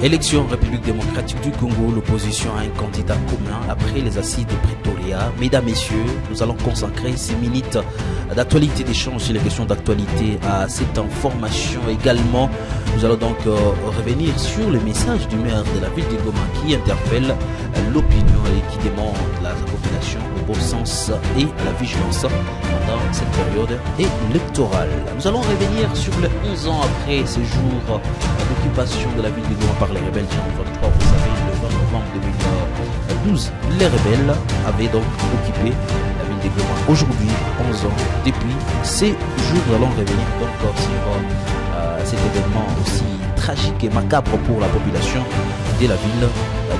Élection République démocratique du Congo, l'opposition a un candidat commun après les assises de Pretoria. Mesdames, Messieurs, nous allons consacrer ces minutes d'actualité, d'échange sur les questions d'actualité à cette information. Également, nous allons donc revenir sur le message du maire de la ville de Goma qui interpelle l'opinion et qui demande la population au bon sens et à la vigilance pendant cette période électorale. Nous allons revenir sur les 11 ans après ces jours d'occupation de la ville de Goma par les rebelles du 23. Vous savez, le 20 novembre 2012, les rebelles avaient donc occupé la ville de Goma. Aujourd'hui, 11 ans depuis ces jours, nous allons revenir donc sur cet événement aussi tragique et macabre pour la population de la ville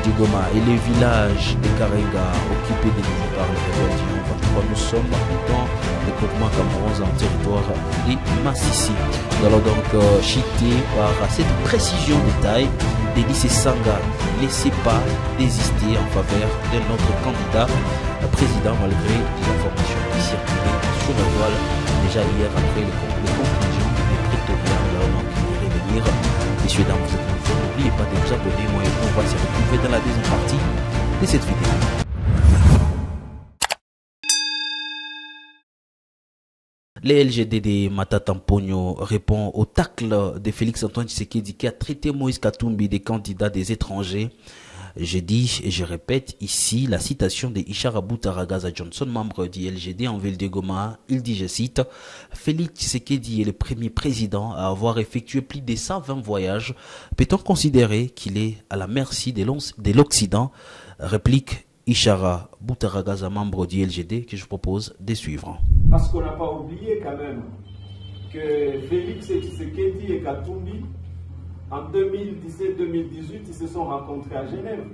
de Goma et les villages de Karenga occupés de nouveau par les rebelles du 23. Nous sommes dans le groupement Cameroun en territoire de Massissi. Nous allons donc chiter par cette précision détail d'Élysée Sanga. Ne laissez pas désister en faveur de notre candidat président malgré les informations qui circulaient sur la toile déjà hier après les conclusions des Pretoria. Nous allons donc y revenir. Messieurs, dames, vous êtes nouveaux, n'oubliez pas de vous abonner. Moi et vous, on va se retrouver dans la deuxième partie de cette vidéo. Les LGD de Matata Mponyo répond au tacle de Félix Antoine Tshisekedi qui a traité Moïse Katumbi des candidats des étrangers. Je dis et je répète ici la citation de Ishara Boutaragaza Johnson, membre du LGD en ville de Goma. Il dit, je cite, Félix Tshisekedi est le premier président à avoir effectué plus de 120 voyages. Peut-on considérer qu'il est à la merci de l'Occident? Réplique Ishara Boutaragaza, membre du LGD, que je propose de suivre. Parce qu'on n'a pas oublié quand même que Félix Tshisekedi et Katumbi, en 2017-2018, ils se sont rencontrés à Genève.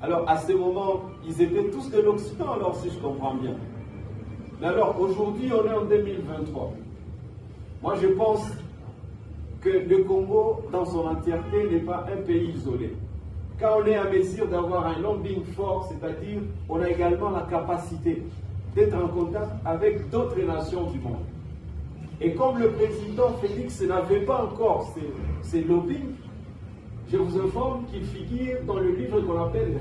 Alors à ce moment, ils étaient tous de l'Occident, alors si je comprends bien. Mais alors aujourd'hui, on est en 2023. Moi je pense que le Congo, dans son entièreté, n'est pas un pays isolé. Quand on est en mesure d'avoir un lobbying fort, c'est-à-dire on a également la capacité d'être en contact avec d'autres nations du monde. Et comme le président Félix n'avait pas encore ces lobbying, je vous informe qu'il figure dans le livre qu'on appelle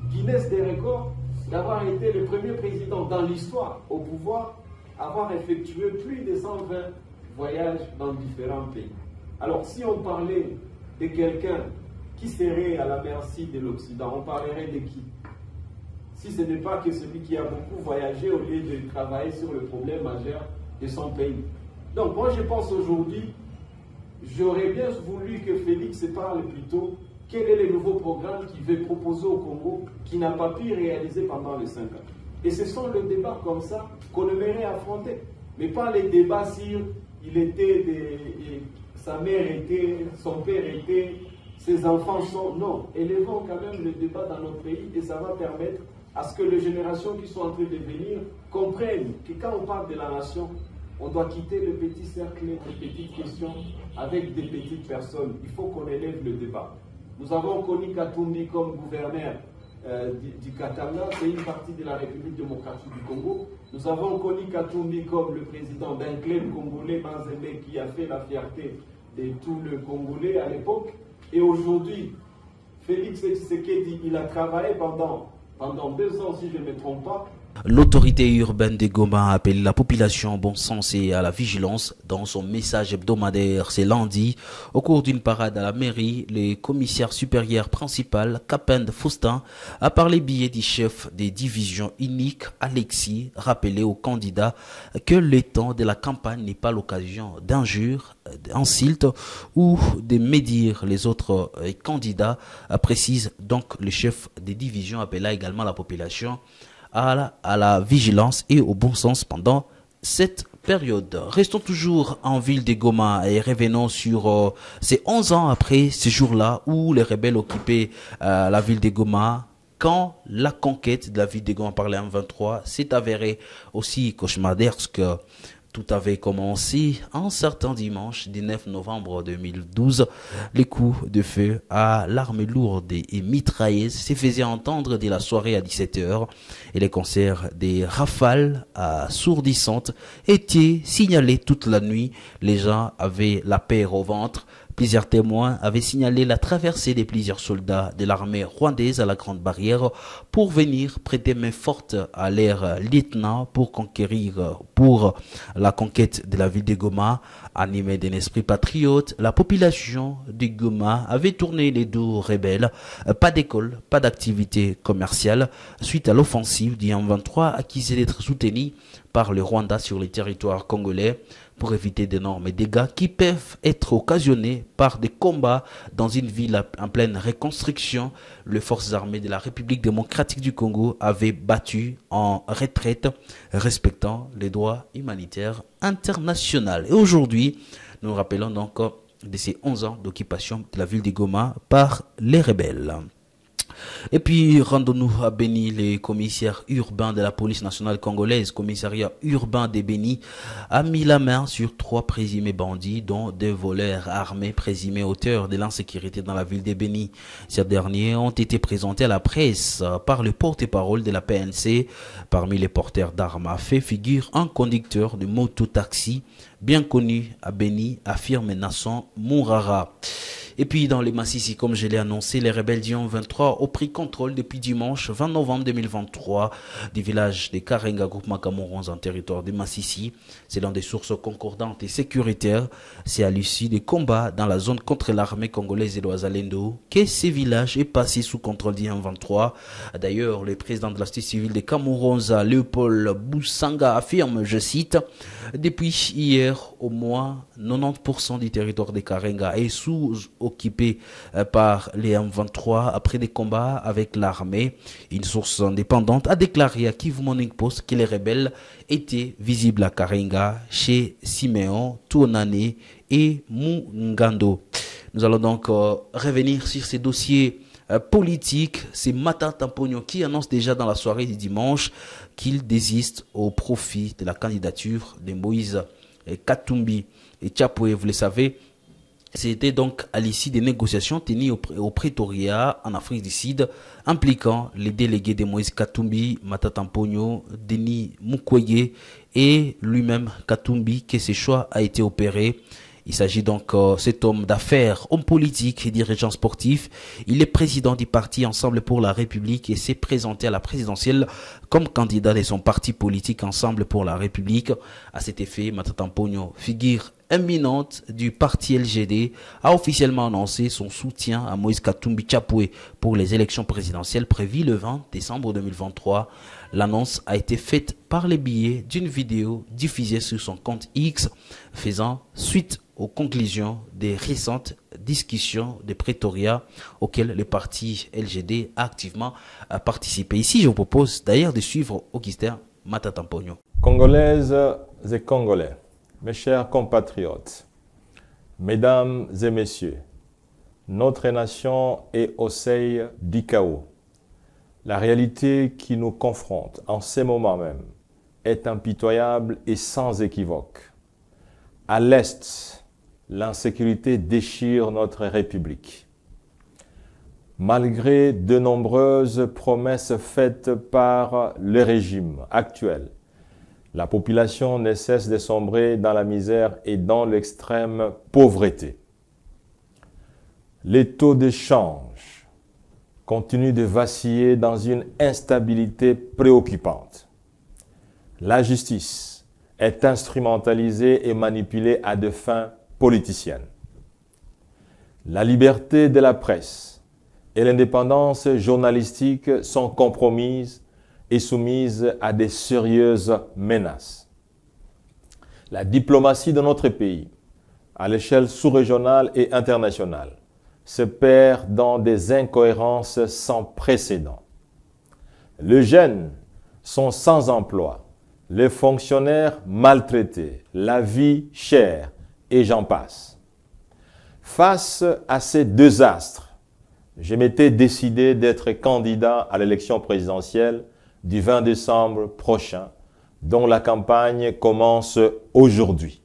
Guinness des records, d'avoir été le premier président dans l'histoire au pouvoir, avoir effectué plus de 120 voyages dans différents pays. Alors si on parlait de quelqu'un qui serait à la merci de l'Occident, on parlerait de qui? Si ce n'est pas que celui qui a beaucoup voyagé au lieu de travailler sur le problème majeur de son pays. Donc moi je pense aujourd'hui, j'aurais bien voulu que Félix se parle plutôt quel est le nouveau programme qu'il veut proposer au Congo qui n'a pas pu réaliser pendant les 5 ans. Et ce sont les débats comme ça qu'on aimerait affronter. Mais pas les débats sur sa mère était, son père était, ses enfants sont... Non, élevons quand même le débat dans notre pays et ça va permettre à ce que les générations qui sont en train de venir comprennent que quand on parle de la nation, on doit quitter le petit cercle, les petites questions avec des petites personnes. Il faut qu'on élève le débat. Nous avons connu Katumbi comme gouverneur du Katanga, c'est une partie de la République démocratique du Congo. Nous avons connu Katumbi comme le président d'un club congolais, Manzembe, qui a fait la fierté de tout le Congolais à l'époque. Et aujourd'hui, Félix Tshisekedi, il a travaillé pendant 2 ans, si je ne me trompe pas. L'autorité urbaine de Goma a appelé la population au bon sens et à la vigilance dans son message hebdomadaire ce lundi. Au cours d'une parade à la mairie, le commissaire supérieur principal, Capend Faustin, a parlé billet du chef des divisions uniques, Alexis, rappelé aux candidats que le temps de la campagne n'est pas l'occasion d'injures, d'insultes ou de médire les autres candidats, précise donc le chef des divisions, appelant également la population à la vigilance et au bon sens pendant cette période. Restons toujours en ville de Goma et revenons sur ces 11 ans après ce jour-là où les rebelles occupaient la ville de Goma, quand la conquête de la ville de Goma par les M23 s'est avérée aussi cauchemardesque. Tout avait commencé un certain dimanche 19 novembre 2012. Les coups de feu à l'arme lourde et mitrailleuse se faisaient entendre dès la soirée à 17 h et les concerts des rafales assourdissantes étaient signalés toute la nuit. Les gens avaient la peur au ventre. Plusieurs témoins avaient signalé la traversée de plusieurs soldats de l'armée rwandaise à la Grande Barrière pour venir prêter main forte à leur lieutenant pour la conquête de la ville de Goma. Animée d'un esprit patriote, la population de Goma avait tourné les dos aux rebelles. Pas d'école, pas d'activité commerciale suite à l'offensive du M23 accusé d'être soutenue par le Rwanda sur le territoire congolais pour éviter d'énormes dégâts qui peuvent être occasionnés par des combats dans une ville en pleine reconstruction. Les forces armées de la République démocratique du Congo avaient battu en retraite, respectant les droits humanitaires internationaux. Et aujourd'hui, nous rappelons donc de ces 11 ans d'occupation de la ville de Goma par les rebelles. Et puis, rendons-nous à Béni. Le commissaire urbain de la police nationale congolaise, commissariat urbain de Béni, a mis la main sur 3 présumés bandits, dont 2 voleurs armés présumés auteurs de l'insécurité dans la ville de Béni. Ces derniers ont été présentés à la presse par le porte-parole de la PNC. Parmi les porteurs d'armes à feu figure un conducteur de moto-taxi bien connu à Béni, affirme Nasson Mourara. Et puis dans les Massissi, comme je l'ai annoncé, les rebelles du 23 ont pris contrôle depuis dimanche 20 novembre 2023 du village de Karenga, groupement Cameroun en territoire de Massissi. Selon des sources concordantes et sécuritaires, c'est à l'issue des combats dans la zone contre l'armée congolaise et l'Oazalendo que ce village est passé sous contrôle du 23. D'ailleurs, le président de la société civile de Cameroun, Léopold Boussanga, affirme, je cite, « Depuis hier, au moins 90% du territoire de Karenga est sous-occupé par les M23 après des combats avec l'armée. » Une source indépendante a déclaré à Kivu Morning Post que les rebelles étaient visibles à Karenga, chez Siméon, Tounane et Mungando. Nous allons donc revenir sur ces dossiers politiques. C'est Matata Mponyo qui annonce déjà dans la soirée du dimanche qu'il désiste au profit de la candidature de Moïse Katumbi et Tchapoué. Vous le savez, c'était donc à l'issue des négociations tenues au Pretoria en Afrique du Sud, impliquant les délégués de Moïse Katumbi, Matata Mponyo, Denis Mukwege et lui-même Katumbi que ce choix a été opéré. Il s'agit donc de cet homme d'affaires, homme politique et dirigeant sportif. Il est président du parti Ensemble pour la République et s'est présenté à la présidentielle comme candidat de son parti politique Ensemble pour la République. À cet effet, Matata Mponyo, figure éminente du parti LGD, a officiellement annoncé son soutien à Moïse Katumbi Tchapoué pour les élections présidentielles prévues le 20 décembre 2023. L'annonce a été faite par les biais d'une vidéo diffusée sur son compte X, faisant suite aux conclusions des récentes discussions de Pretoria auxquelles le parti LGD a activement participé. Ici, je vous propose d'ailleurs de suivre Augustin Matata Mponyo. Congolaises et Congolais, mes chers compatriotes, mesdames et messieurs, notre nation est au seuil du chaos. La réalité qui nous confronte en ces moments même est impitoyable et sans équivoque. À l'Est, l'insécurité déchire notre République. Malgré de nombreuses promesses faites par le régime actuel, la population ne cesse de sombrer dans la misère et dans l'extrême pauvreté. Les taux de change continuent de vaciller dans une instabilité préoccupante. La justice est instrumentalisée et manipulée à des fins politiciennes. La liberté de la presse et l'indépendance journalistique sont compromises et soumises à de sérieuses menaces. La diplomatie de notre pays, à l'échelle sous-régionale et internationale, se perd dans des incohérences sans précédent. Les jeunes sont sans emploi, les fonctionnaires maltraités, la vie chère, et j'en passe. Face à ces deux astres, je m'étais décidé d'être candidat à l'élection présidentielle du 20 décembre prochain, dont la campagne commence aujourd'hui.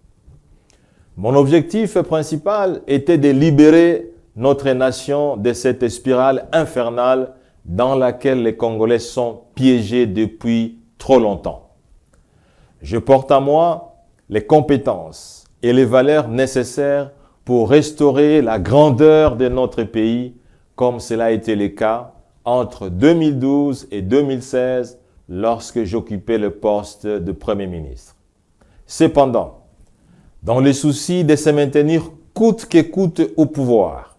Mon objectif principal était de libérer notre nation de cette spirale infernale dans laquelle les Congolais sont piégés depuis trop longtemps. Je porte en moi les compétences et les valeurs nécessaires pour restaurer la grandeur de notre pays, comme cela a été le cas entre 2012 et 2016, lorsque j'occupais le poste de Premier ministre. Cependant, dans le souci de se maintenir coûte que coûte au pouvoir,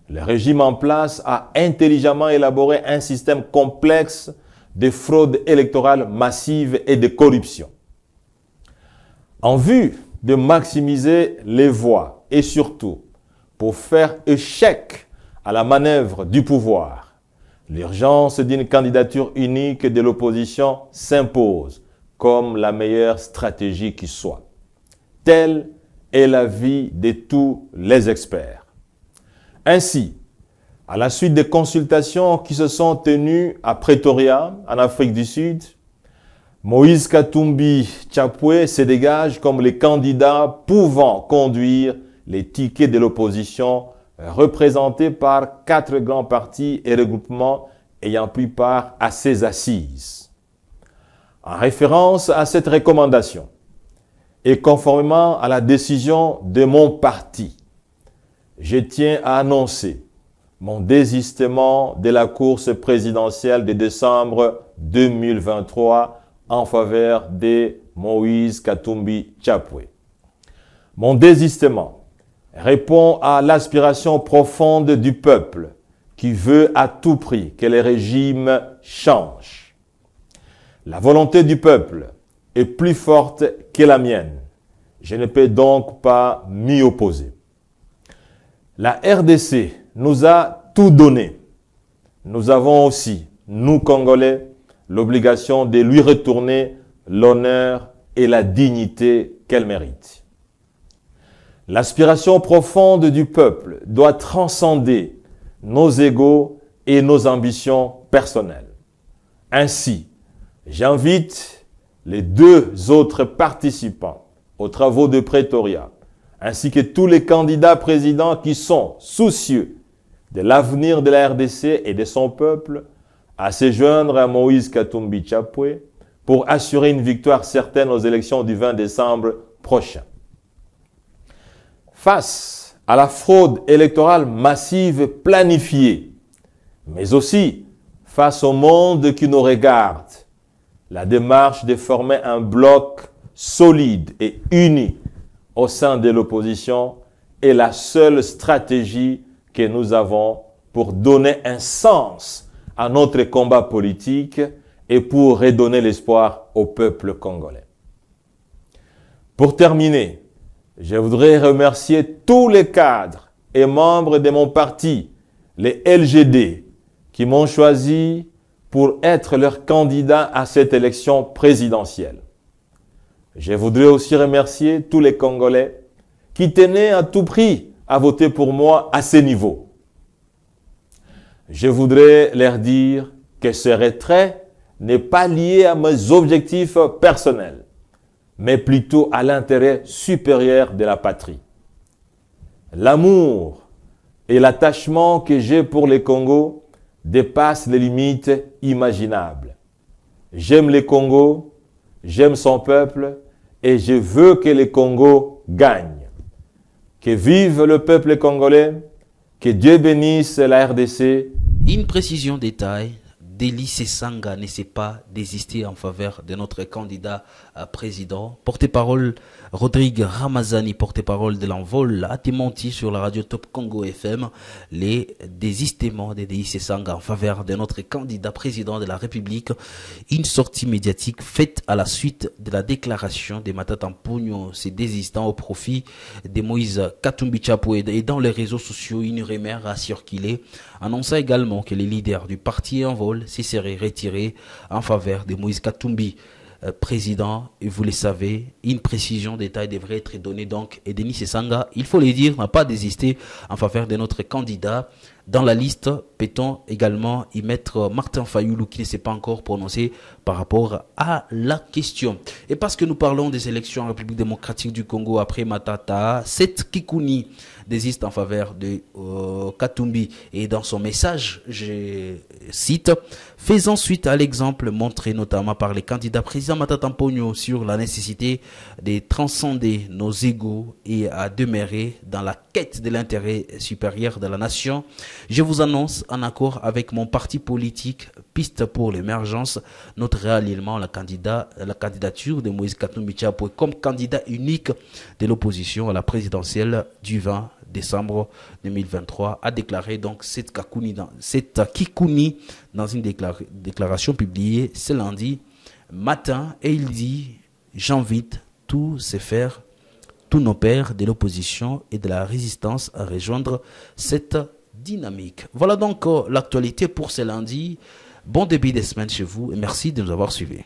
le régime en place a intelligemment élaboré un système complexe de fraude électorale massive et de corruption. En vue de maximiser les voix et surtout pour faire échec à la manœuvre du pouvoir, l'urgence d'une candidature unique de l'opposition s'impose comme la meilleure stratégie qui soit. Telle est l'avis de tous les experts. Ainsi, à la suite des consultations qui se sont tenues à Pretoria, en Afrique du Sud, Moïse Katumbi Chapwe se dégage comme le candidat pouvant conduire les tickets de l'opposition représentés par 4 grands partis et regroupements ayant pris part à ces assises. En référence à cette recommandation et conformément à la décision de mon parti, je tiens à annoncer mon désistement de la course présidentielle de décembre 2023 en faveur de Moïse Katumbi Chapwe. Mon désistement répond à l'aspiration profonde du peuple qui veut à tout prix que le régime change. La volonté du peuple est plus forte que la mienne. Je ne peux donc pas m'y opposer. La RDC nous a tout donné. Nous avons aussi, nous Congolais, l'obligation de lui retourner l'honneur et la dignité qu'elle mérite. L'aspiration profonde du peuple doit transcender nos égos et nos ambitions personnelles. Ainsi, j'invite les 2 autres participants aux travaux de Pretoria, ainsi que tous les candidats présidents qui sont soucieux de l'avenir de la RDC et de son peuple, à se joindre à Moïse Katumbi Chapwe pour assurer une victoire certaine aux élections du 20 décembre prochain. Face à la fraude électorale massive planifiée, mais aussi face au monde qui nous regarde, la démarche de former un bloc solide et uni au sein de l'opposition est la seule stratégie que nous avons pour donner un sens à notre combat politique et pour redonner l'espoir au peuple congolais. Pour terminer, je voudrais remercier tous les cadres et membres de mon parti, les LGD, qui m'ont choisi pour être leur candidat à cette élection présidentielle. Je voudrais aussi remercier tous les Congolais qui tenaient à tout prix à voter pour moi à ce niveau. Je voudrais leur dire que ce retrait n'est pas lié à mes objectifs personnels, mais plutôt à l'intérêt supérieur de la patrie. L'amour et l'attachement que j'ai pour le Congo dépassent les limites imaginables. J'aime le Congo, j'aime son peuple et je veux que le Congo gagne. Que vive le peuple congolais, que Dieu bénisse la RDC. Une précision détail, Deli Sesanga ne s'est pas désisté en faveur de notre candidat à président. Porte-parole Rodrigue Ramazani, porte-parole de l'envol, a démenti sur la radio Top Congo FM les désistements de Deli Sesanga en faveur de notre candidat président de la République. Une sortie médiatique faite à la suite de la déclaration de Matata Mponyo, ses désistants au profit de Moïse Katumbi Chapwe. Et dans les réseaux sociaux, une rumeur a circulé, annonçant également que les leaders du parti en vol se seraient retirés en faveur de Moïse Katumbi président. Et vous le savez, une précision détail devrait être donnée donc. Et Denis Sesanga, il faut le dire, n'a pas désisté en faveur de notre candidat Dans la liste, peut-on également y mettre Martin Fayoulou qui ne s'est pas encore prononcé par rapport à la question. Et parce que nous parlons des élections en République démocratique du Congo après Matata, Seth Kikouni désiste en faveur de Katumbi. Et dans son message, je cite, faisant suite à l'exemple montré notamment par les candidats président Matata Mpogno sur la nécessité de transcender nos égos et à demeurer dans la quête de l'intérêt supérieur de la nation, je vous annonce, en accord avec mon parti politique Piste pour l'émergence, notre réalignement la candidature de Moïse Katumbi Tchapou comme candidat unique de l'opposition à la présidentielle du 20 décembre 2023, a déclaré donc Seth Kikouni dans une déclaration publiée ce lundi matin, et il dit: j'invite tous nos pairs de l'opposition et de la résistance à rejoindre cette dynamique. Voilà donc l'actualité pour ce lundi. Bon début de semaine chez vous et merci de nous avoir suivis.